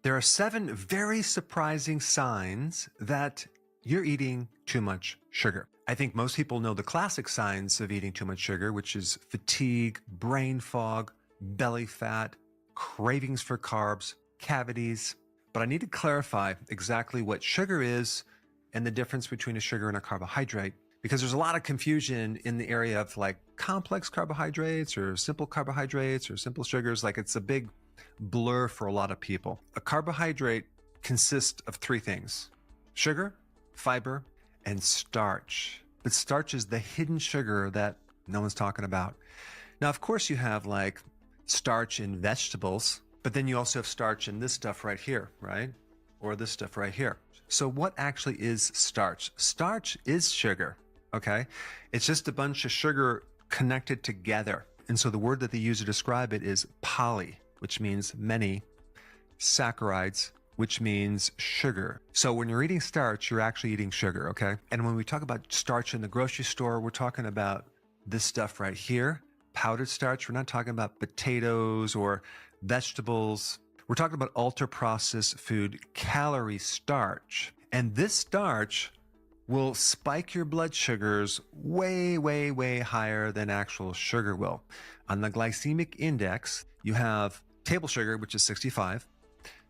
There are 7 very surprising signs that you're eating too much sugar. I think most people know the classic signs of eating too much sugar, which is fatigue, brain fog, belly fat, cravings for carbs, cavities. But I need to clarify exactly what sugar is and the difference between a sugar and a carbohydrate, because there's a lot of confusion in the area of like complex carbohydrates or simple sugars. Like it's a big blur for a lot of people. A carbohydrate consists of 3 things: sugar, fiber, and starch. But starch is the hidden sugar that no one's talking about. Now, of course, you have like starch in vegetables, but then you also have starch in this stuff right here, right? Or this stuff right here. So what actually is starch? Starch is sugar, okay? It's just a bunch of sugar connected together. And so the word that they use to describe it is poly, which means many, saccharides, which means sugar. So when you're eating starch, you're actually eating sugar, okay? And when we talk about starch in the grocery store, we're talking about this stuff right here, powdered starch. We're not talking about potatoes or vegetables. We're talking about ultra-processed food calorie starch. And this starch will spike your blood sugars way, way, way higher than actual sugar will. On the glycemic index, you have table sugar, which is 65.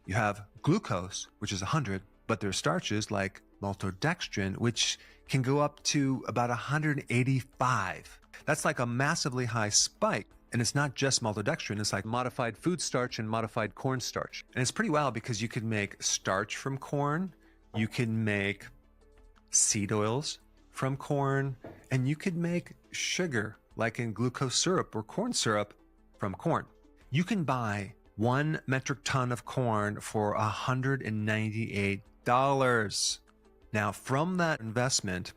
You have glucose, which is 100, but there's starches like maltodextrin, which can go up to about 185. That's like a massively high spike. And it's not just maltodextrin, it's like modified food starch and modified corn starch. And it's pretty wild because you can make starch from corn, you can make seed oils from corn, and you could make sugar like in glucose syrup or corn syrup from corn. You can buy 1 metric ton of corn for $198. Now, from that investment,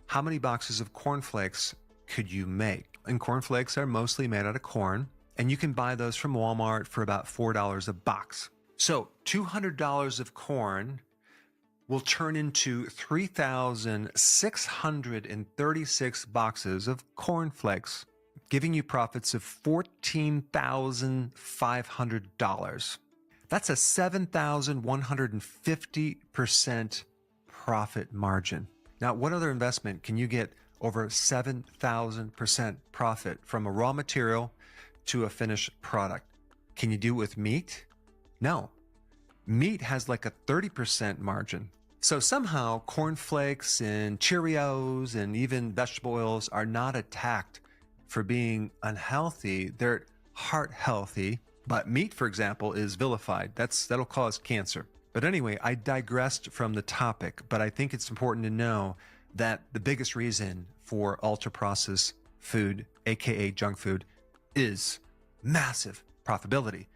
how many boxes of cornflakes could you make? And cornflakes are mostly made out of corn, and you can buy those from Walmart for about $4 a box. So $200 of corn will turn into 3,636 boxes of cornflakes, giving you profits of $14,500. That's a 7,150% profit margin. Now, what other investment can you get over 7,000% profit from a raw material to a finished product? Can you do it with meat? No. Meat has like a 30% margin. So somehow cornflakes and Cheerios and even vegetable oils are not attacked for being unhealthy. They're heart healthy, but meat, for example, is vilified. That'll cause cancer. But anyway, I digressed from the topic, but I think it's important to know that the biggest reason for ultra-processed food, aka junk food, is massive profitability.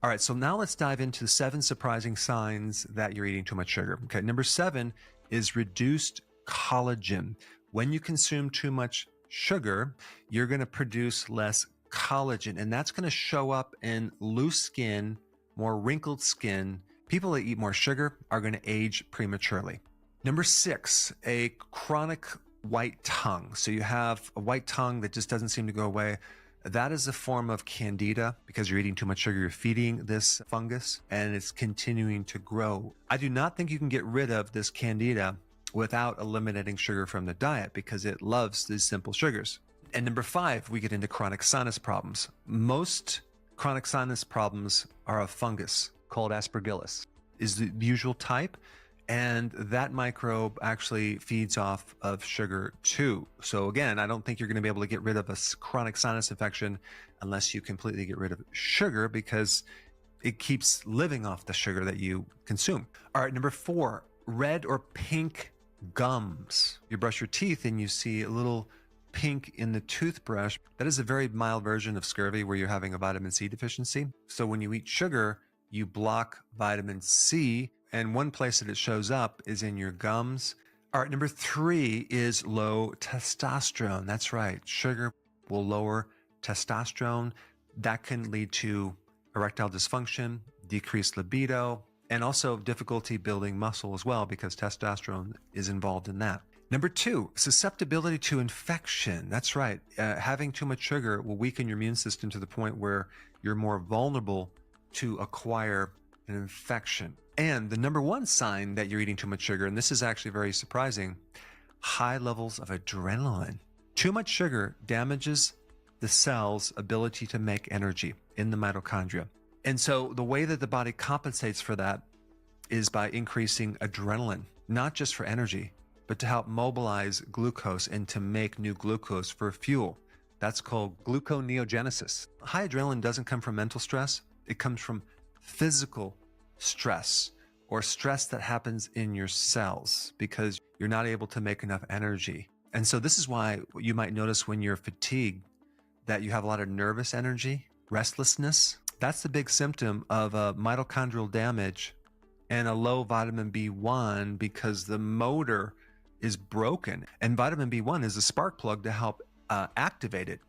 All right, so now let's dive into 7 surprising signs that you're eating too much sugar. Okay, number 7 is reduced collagen. When you consume too much sugar, you're going to produce less collagen, and that's going to show up in loose skin, more wrinkled skin. People that eat more sugar are going to age prematurely. Number 6, a chronic white tongue. So you have a white tongue that just doesn't seem to go away. That is a form of candida. Because you're eating too much sugar, you're feeding this fungus and it's continuing to grow. I do not think you can get rid of this candida without eliminating sugar from the diet, because it loves these simple sugars. And number 5, we get into chronic sinus problems. Most chronic sinus problems are a fungus called Aspergillus, is the usual type. And that microbe actually feeds off of sugar too. So again, I don't think you're going to be able to get rid of a chronic sinus infection unless you completely get rid of sugar, because it keeps living off the sugar that you consume. All right, number 4, red or pink gums. You brush your teeth and you see a little pink in the toothbrush. That is a very mild version of scurvy where you're having a vitamin C deficiency. So when you eat sugar, you block vitamin C. And one place that it shows up is in your gums. All right, number 3 is low testosterone. That's right. Sugar will lower testosterone. That can lead to erectile dysfunction, decreased libido, and also difficulty building muscle as well, because testosterone is involved in that. Number 2, susceptibility to infection. That's right. Having too much sugar will weaken your immune system to the point where you're more vulnerable to acquire an infection. And the number one sign that you're eating too much sugar, and this is actually very surprising, high levels of adrenaline. Too much sugar damages the cell's ability to make energy in the mitochondria. And so the way that the body compensates for that is by increasing adrenaline, not just for energy, but to help mobilize glucose and to make new glucose for fuel. That's called gluconeogenesis. High adrenaline doesn't come from mental stress. It comes from physical stress, or stress that happens in your cells because you're not able to make enough energy. And so this is why you might notice when you're fatigued that you have a lot of nervous energy, restlessness. That's the big symptom of a mitochondrial damage and a low vitamin B1 because the motor is broken. And vitamin B1 is a spark plug to help activate it.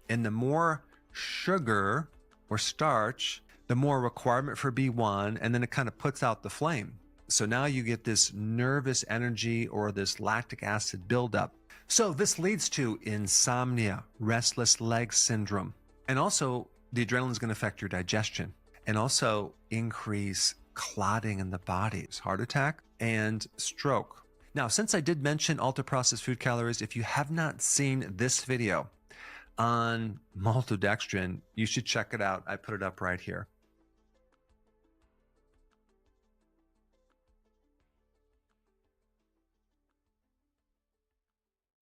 And the more sugar or starch, the more requirement for B1, and then it kind of puts out the flame. So now you get this nervous energy or this lactic acid buildup. So this leads to insomnia, restless leg syndrome, and also the adrenaline is going to affect your digestion and also increase clotting in the body, heart attack and stroke. Now, since I did mention ultra-processed food calories, if you have not seen this video on maltodextrin, you should check it out. I put it up right here.